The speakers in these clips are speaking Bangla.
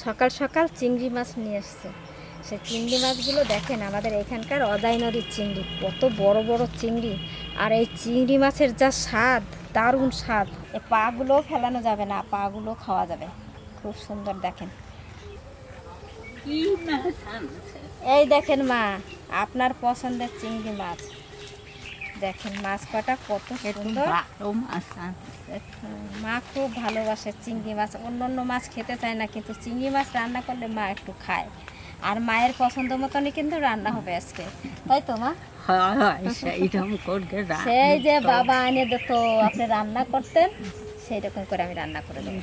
সকাল সকাল চিংড়ি মাছ নিয়ে এসছে। সে চিংড়ি মাছগুলো দেখেন, আমাদের এখানকার অজাই নদীর চিংড়ি, কত বড় বড় চিংড়ি। আর এই চিংড়ি মাছের যা স্বাদ, দারুণ স্বাদ। এই পাগুলোও ফেলানো যাবে না, পাগুলো খাওয়া যাবে। খুব সুন্দর দেখেন। এই দেখেন মা, আপনার পছন্দের চিংড়ি মাছ দেখেন। মাছ কটা কত সুন্দর। মা খুব ভালোবাসে চিংড়ি মাছ। অন্য অন্য মাছ খেতে চায় না, কিন্তু চিংড়ি মাছ রান্না করলে মা একটু খায়। আর মায়ের পছন্দ মতনই কিন্তু রান্না হবে আজকে, তাই তো মা? সেই যে বাবা এনে দিত, আপনি রান্না করতেন, সেই রকম করে আমি রান্না করে দেবো।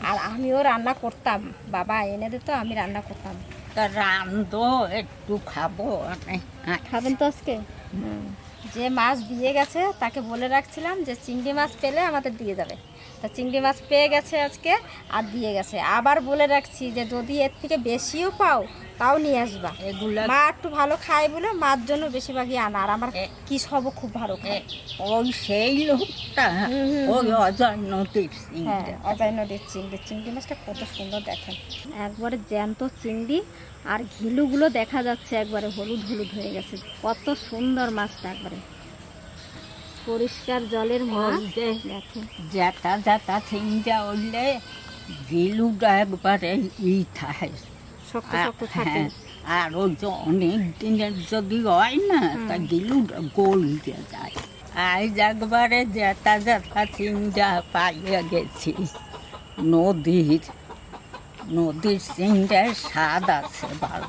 আর আমিও রান্না করতাম, বাবা এনে দিত, আমি রান্না করতাম। রান্ধো একটু খাবো। খাবেন তো আজকে? যে মাছ দিয়ে গেছে তাকে বলে রাখছিলাম যে চিংড়ি মাছ পেলে আমাদের দিয়ে যাবে। তা চিংড়ি মাছ পেয়ে গেছে আজকে আর দিয়ে গেছে। আবার বলে রাখছি যে যদি এর থেকে বেশিও পাও তাও নিয়ে আসবা। এগুলা মা একটু ভালো খায় বলে মার জন্য বেশিরভাগই আনা। আর আমার কি সব খুব ভালো খায়। ওই সেই লোকটা ওই অজয় নদীর হ্যাঁ, অজয় নদীর চিংড়ি। চিংড়ি মাছটা কত সুন্দর দেখেন, একবারে জ্যান্ত চিংড়ি। আর ঘিলুগুলো দেখা যাচ্ছে একবারে হলুদ হলুদ হয়ে গেছে। কত সুন্দর মাছটা, একবারে পরিষ্কার জলের মাছ। দেখেন যেটা যেটা চিংড়া উঠলে গিলুটা একবারে থাকে, শক্ত শক্ত থাকে। আর ওই যে অনেক দিনের যদি হয় না, তা গিলুটা গোল দিয়ে যায়। আজ একবারে যেটা যেটা চিংড়া পাইয়া গেছি। নদীর চিংড়ার স্বাদ আছে ভালো।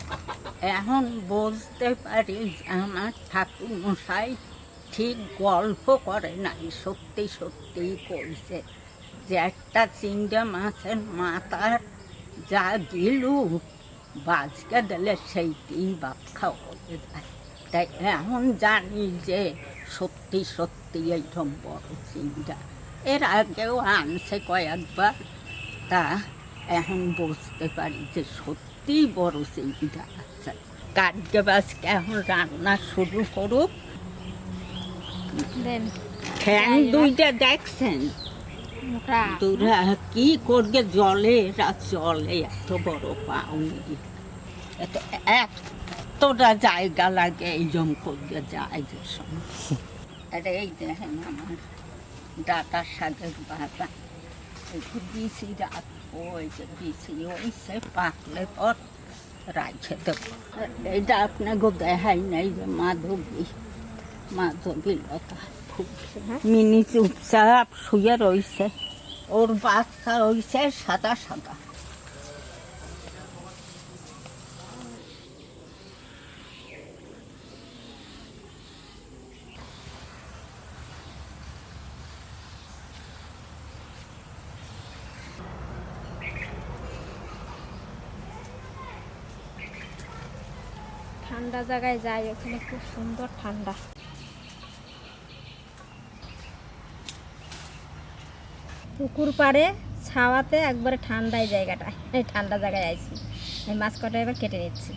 এখন বুঝতে পারি আমার ঠাকুর মশাই ঠিক গল্প করে নাই, সত্যি সত্যি কইছে যে একটা চিংড়া মাছের মাথার যা গিলু বাজকে দিলে সেইটিই বাক্ষা হয়ে যায়। তাই এখন জানি যে সত্যি সত্যি এইরকম বড় চিংড়া। এর আগেও আনছে কয়েকবার, তা এখন বুঝতে পারি যে সত্যি বড় চিংড়া আছে। কাটকে বাজকে এখন রান্না শুরু করুক। ঠ্যাং দুইটা দেখছেন, তোরা কি করবে জলে, জলে এত বড় পাউনি, এতটা জায়গা লাগে এইরকম করবে যায় যে সময়। আরে এই দেখেন আমার দাদার সাথে বাবা একটু বিচি রাখবো, ওই যে বিচি ওইসে পাকলে পর রাখে দেবো। এইটা আপনাকে দেখাই নাই যে মাধবী লতা খুব মিনি চুপচাপ শুয়ে রয়েছে, ওর বাচ্চা রয়েছে সাদা সাদা। ঠান্ডা জায়গায় যাই, ওখানে খুব সুন্দর ঠান্ডা। পুকুর পাড়ে ছাওয়াতে একবারে ঠান্ডায় জায়গাটা, এই ঠান্ডা জায়গায় আইছি। এই মাছ কটা এবার কেটে নিচ্ছি।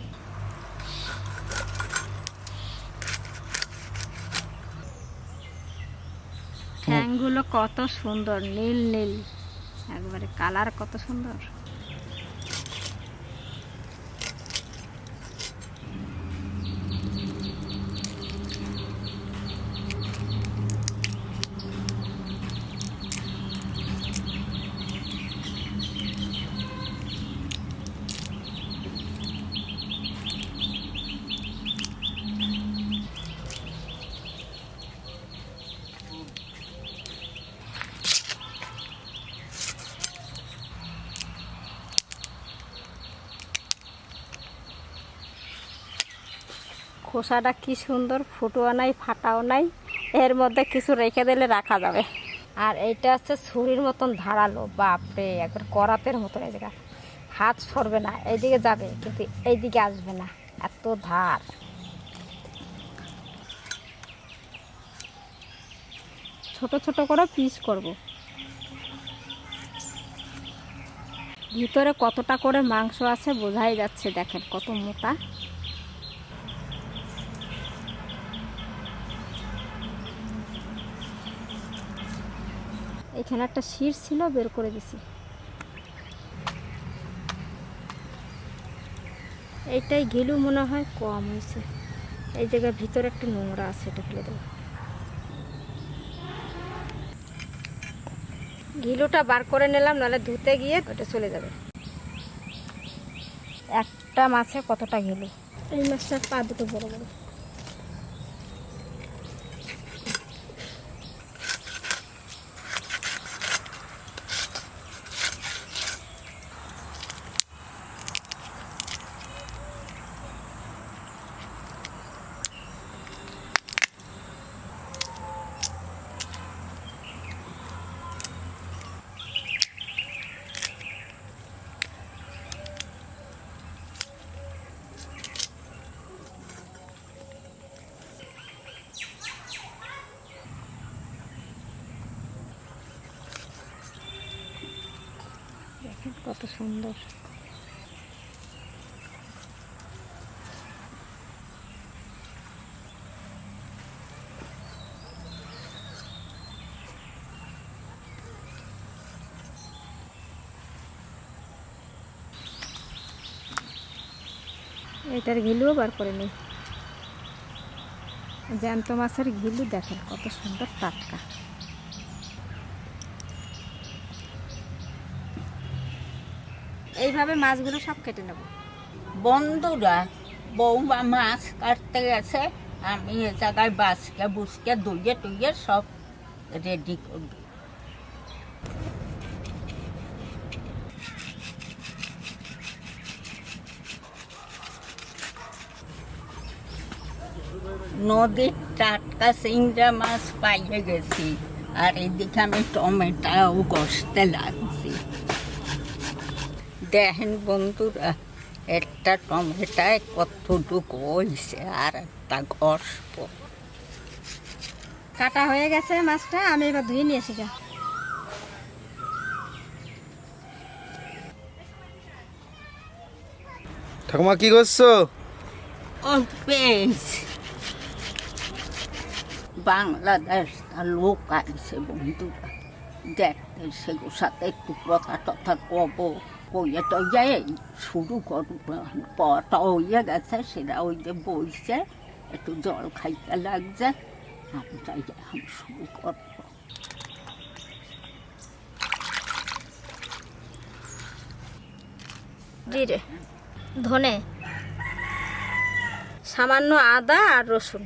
ঠ্যাংগুলো কত সুন্দর, নীল নীল, একবারে কালার কত সুন্দর। খোসাটা কি সুন্দর, ফুটোও নাই ফাটাও নাই, এর মধ্যে কিছু রেখে দিলে রাখা যাবে। আর এইটা হচ্ছে ছুরির মতন ধারালো, বাপরে একবার করাতের মতন। এই জায়গা হাত সরবে না, এইদিকে যাবে কিন্তু এইদিকে আসবে না, এত ধার। ছোট ছোট করে পিস করব। ভিতরে কতটা করে মাংস আছে বোঝাই যাচ্ছে, দেখেন কত মোটা। এখানে একটা শির ছিল, বের করে দিছি। এইটাই ঘিলু মনে হয় কম হয়েছে। এই জায়গার ভিতরে একটু নোংরা আছে, এটা ফেলে দেবো। ঘিলুটা বার করে নিলাম, নাহলে ধুতে গিয়ে ওটা চলে যাবে। একটা মাছে কতটা ঘিলু। এই মাছটার পা দুটো বড় বড়। দেখেন কত সুন্দর। এটার ঘিলুও বার করে নিই। জ্যান্ত মাছের ঘিলু দেখেন কত সুন্দর টাটকা। এইভাবে মাছগুলো সব কেটে নেব। বন্ধুরা, বৌমা মাছ কাটতে গেছে, আমি এ জায়গায় বাসকে বুসকে ধুয়ে টুইয়ে সব রেডি করব। নদীর টাটকা চিংড়া মাছ পাইয়ে গেছি, আর এদিকে আমি টমেটোও কষতে লাগছি। দেখেন বন্ধুরা, একটা টমেটোয় কতটুকু হয়েছে, আর একটা ঘষব। কাটা হয়ে গেছে মাছটা, আমি এবার ধুয়ে নিয়ে এসে যা। ঠাকুমা কি করছো? ও পেঁচ বাংলাদেশ লোক আসছে বন্ধুরা দেখতে, সেগুলোর সাথে একটু কথা টথা কব, কইয়ে টইয়ে শুরু করব। পটা হইয়ে গেছে, সেটা ওই যে বইছে, একটু জল খাইতে লাগছে, আমি তাই এখন শুরু করব। জিরে, ধনে, সামান্য আদা আর রসুন।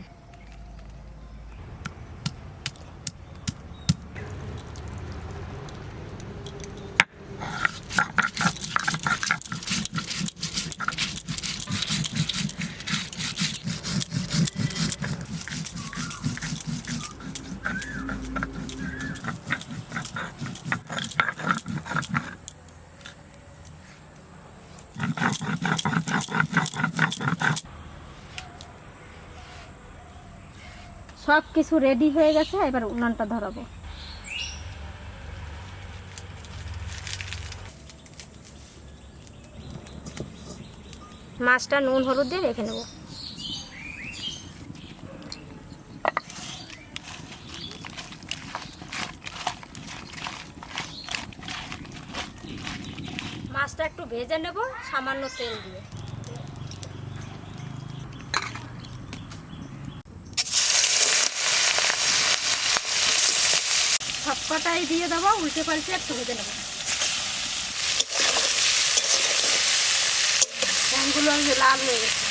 সব কিছু রেডি হয়ে গেছে, এবার উনানটা ধরাবো। মাছটা নুন হলুদ দিয়ে রেখে নেব। মাছটা একটু ভেজে নেব সামান্য তেল দিয়ে। সবকটাই দিয়ে দেবো, উল্টে পাল্টে একটু ভেজে নেব। ফোনগুলো লাল হয়ে গেছে।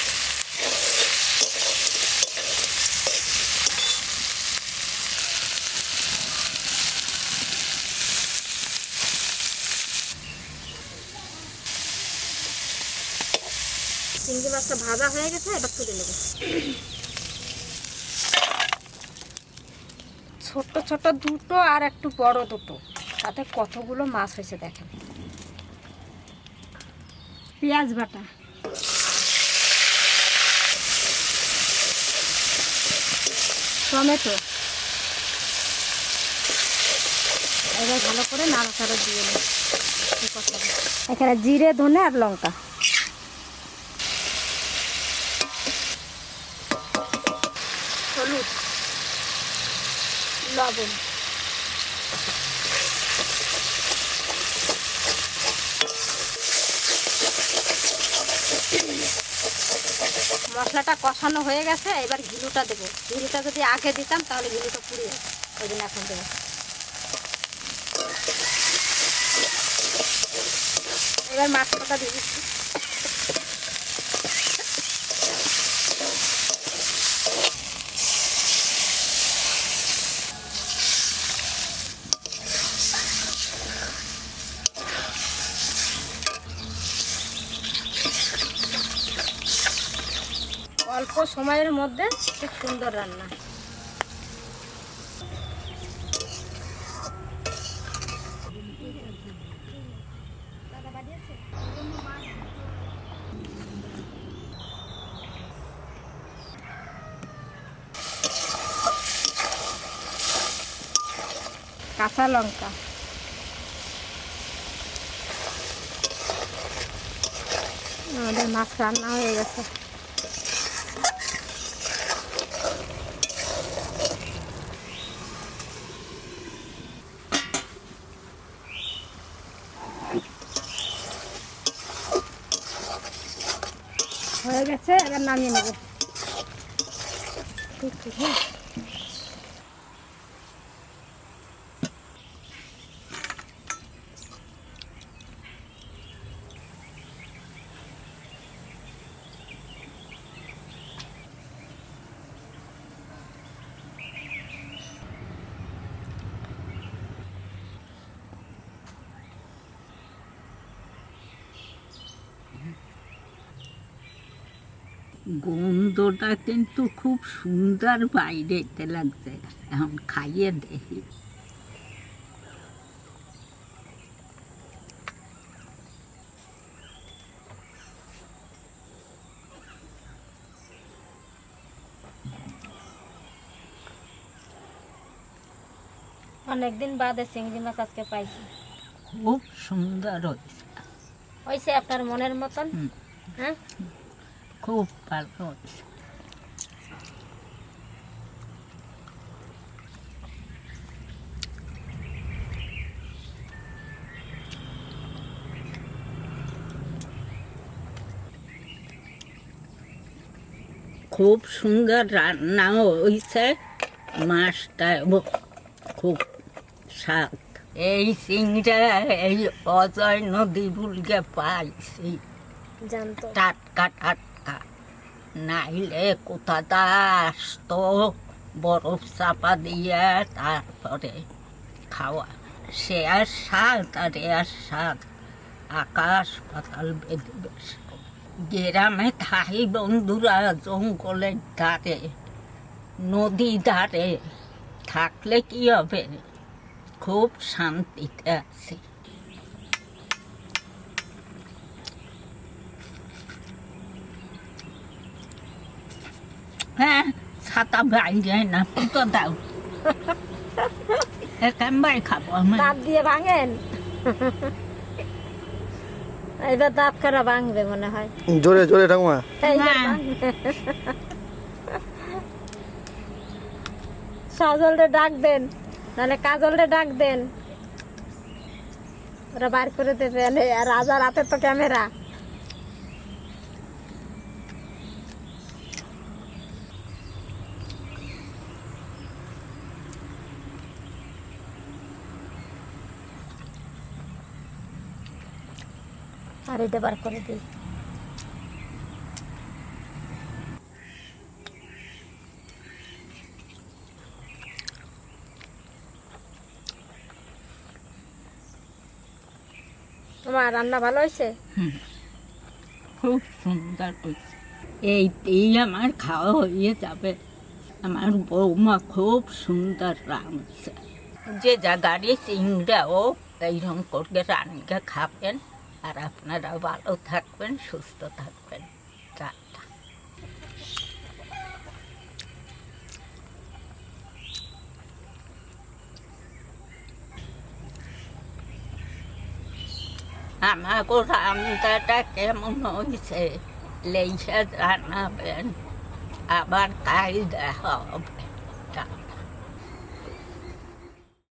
চিংড়ি মাছটা ভাজা হয়ে গেছে, এবার তুলে নেব। ছোট ছোট দুটো আর একটু বড় দুটো, তাতে কতগুলো মাছ হয়েছে দেখেন। পেঁয়াজ বাটা, টমেটো, এবার ভালো করে নাড়াচাড়া দিয়ে নেব। এখানে জিরে, ধনে আর লঙ্কা। হলুদ, লবণ, মশলাটা কষানো হয়ে গেছে, এবার ঘিলুটা দেবো। ঘিলুটা যদি আগে দিতাম তাহলে ঘিলুটা পুড়ে যেত, ওই জন্য এখন দেবো। এবার মাছটা দিয়ে দিচ্ছি। অল্প সময়ের মধ্যে খুব সুন্দর রান্না। কাঁচা লঙ্কা, আমাদের মাছ রান্না হয়ে গেছে। হয়ে গেছে, এবার নামিয়ে নেব। হ্যাঁ, গন্ধটা কিন্তু খুব সুন্দর বাইরেতে লাগছে, এখন খাইয়ে দেখি। অনেকদিন বাদে চিংড়ি মাছ আজকে পাইছি। খুব সুন্দর হয়েছে। হয়েছে আপনার মনের মতন? হ্যাঁ, খুব ভালো হয়েছে। খুব সুন্দর রান্না হয়েছে, মাছটা খুব স্বাদ। এই চিংড়া এই অজয় নদী বুলকে পাইছি, জানতো। টাটকা টাটকা, নাইলে কোথাটা আসতো বরফ চাপা দিয়ে তারপরে খাওয়া। সে আর স্বাদ আর এ আর স্বাদ, আকাশ পাতাল বেঁধে বেশ। গ্রামে থাই বন্ধুরা জঙ্গলের ধারে নদী ধারে থাকলে কি হবে, খুব শান্তিতে আছি। হ্যাঁ, ছাতা ভাই যায় না, পুতো দাও। একেবারে খাবো আমি। দাঁত দিয়ে ভাঙেন? এবার দাঁত খারা ভাঙবে মনে হয়। জোরে জোরে ঠাকুমা। এইবার হ্যাঁ। ভাঙবে। সজলরে ডাক দেন, নাহলে কাজলরে ডাক দেন, ওরা বার করে দেবে। আর রাজার হাতে তো ক্যামেরা। আর এটা বার করে দিই। তোমার রান্না ভালো হয়েছে? খুব সুন্দর হয়েছে। এইতেই আমার খাওয়া হয়ে যাবে। আমার বৌমা খুব সুন্দর রাঁধছে। যে জায়গারই চিংড়াও এইরকম করে রান্না খাবেন। আর আপনারা ভালো থাকবেন, সুস্থ থাকবেন। টাটা। আমাকে রান্নাটা কেমন হয়েছে লেখা জানাবেন, আবার কাল দেখা হবে। টাটা।